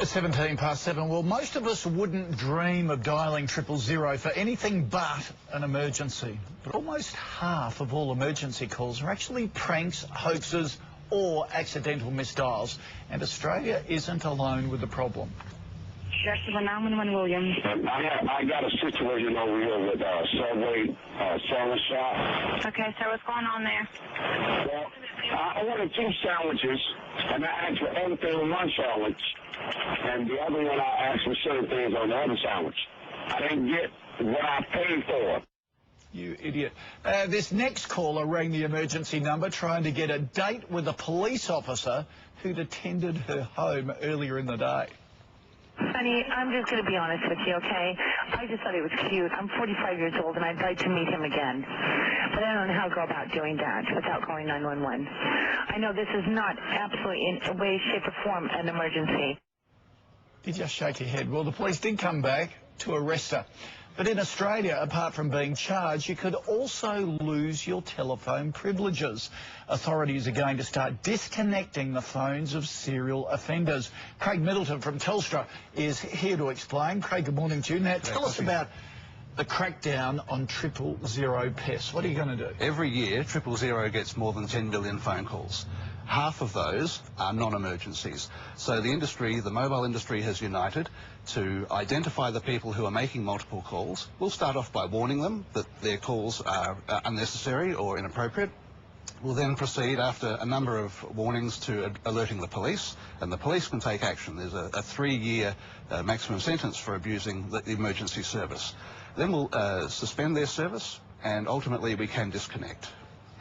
It's 7:17. Well, most of us wouldn't dream of dialing 000 for anything but an emergency. But almost half of all emergency calls are actually pranks, hoaxes or accidental misdials. And Australia isn't alone with the problem. Director 911 Williams. I got a situation over here with Subway sandwich shop. Okay, so what's going on there? Well, I ordered 2 sandwiches, and I asked for everything on one sandwich, and the other one I asked for certain things on the other sandwich. I didn't get what I paid for. You idiot. This next caller rang the emergency number trying to get a date with a police officer who'd attended her home earlier in the day. Honey, I'm just going to be honest with you, okay? I just thought he was cute. I'm 45 years old, and I'd like to meet him again. But I don't know how to go about doing that without calling 911. I know this is not absolutely in a way, shape, or form an emergency. You just shake your head. Well, the police did come back to arrest her. But in Australia, apart from being charged, you could also lose your telephone privileges. Authorities are going to start disconnecting the phones of serial offenders. Craig Middleton from Telstra is here to explain. Craig, good morning to you. Now, tell us about the crackdown on 000 pests. What are you going to do? Every year, 000 gets more than 10 million phone calls. Half of those are non-emergencies. So the industry, the mobile industry, has united to identify the people who are making multiple calls. We'll start off by warning them that their calls are unnecessary or inappropriate. We'll then proceed after a number of warnings to alerting the police, and the police can take action. There's a 3-year maximum sentence for abusing the emergency service. Then we'll suspend their service, and ultimately we can disconnect.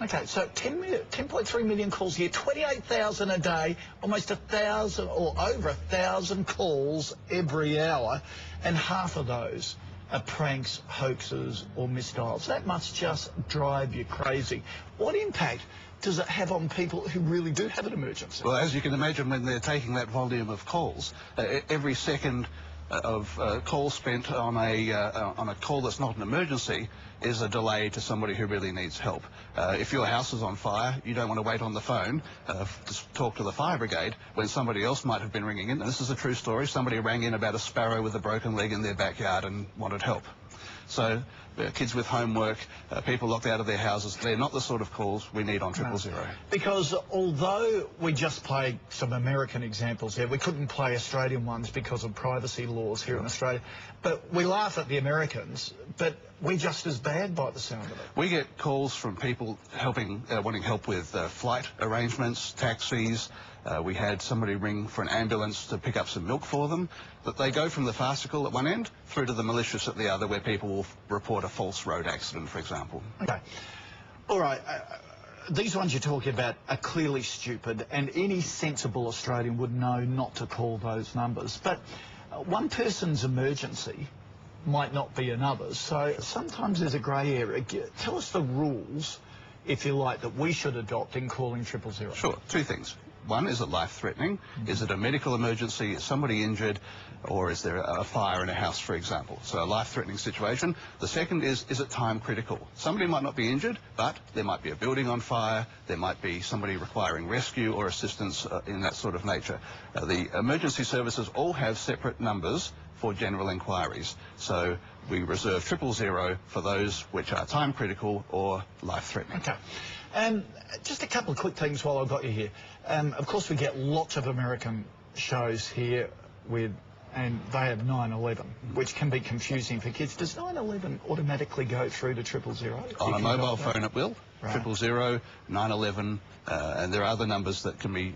OK, so 10.3 million calls a year, 28,000 a day, almost 1,000 or over 1,000 calls every hour, and half of those are pranks, hoaxes or misdials. That must just drive you crazy. What impact does it have on people who really do have an emergency? Well, as you can imagine, when they're taking that volume of calls, every second of call spent on a call that's not an emergency is a delay to somebody who really needs help. If your house is on fire, you don't want to wait on the phone to talk to the fire brigade when somebody else might have been ringing in. And this is a true story. Somebody rang in about a sparrow with a broken leg in their backyard and wanted help. So kids with homework, people locked out of their houses, they're not the sort of calls we need on 000. Because although we just played some American examples there, we couldn't play Australian ones because of privacy laws here in Australia. But we laugh at the Americans, but we're just as bad by the sound of it. We get calls from people wanting help with flight arrangements, taxis. We had somebody ring for an ambulance to pick up some milk for them. But they go from the farcical at one end through to the malicious at the other, where people will report a false road accident, for example. OK. All right. These ones you're talking about are clearly stupid, and any sensible Australian would know not to call those numbers. But one person's emergency might not be another's, so sometimes there's a grey area. Tell us the rules, if you like, that we should adopt in calling 000. Sure. 2 things. One, is it life-threatening? Is it a medical emergency? Is somebody injured? Or is there a fire in a house, for example? So a life-threatening situation. The second is it time-critical? Somebody might not be injured, but there might be a building on fire. There might be somebody requiring rescue or assistance in that sort of nature. The emergency services all have separate numbers for general inquiries. So we reserve 000 for those which are time-critical or life-threatening. OK. Just a couple of quick things while I've got you here. Of course, we get lots of American shows here and they have 911, which can be confusing for kids. Does 911 automatically go through to 000? On a mobile phone, it will. Right. 000, 911, and there are other numbers that can be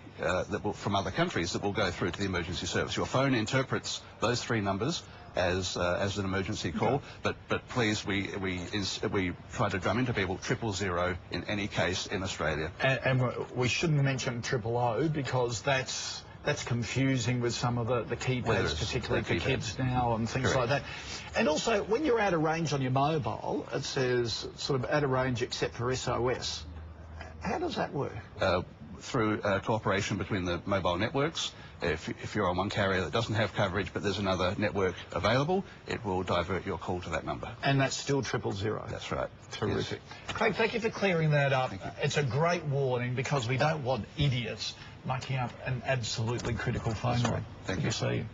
from other countries that will go through to the emergency service. Your phone interprets those 3 numbers as an emergency call, but please, we try to drum into people 000 in any case in Australia. And we shouldn't mention 000 because that's confusing with some of the keypads, particularly for kids now and things like that. And also, when you're out of range on your mobile, it says sort of out of range except for SOS. How does that work? Through cooperation between the mobile networks If you're on one carrier that doesn't have coverage but there's another network available, it will divert your call to that number. And that's still 000. That's right. Terrific. Craig, thank you for clearing that up. It's a great warning because we don't want idiots mucking up an absolutely critical phone line. Thank you. Good to see you.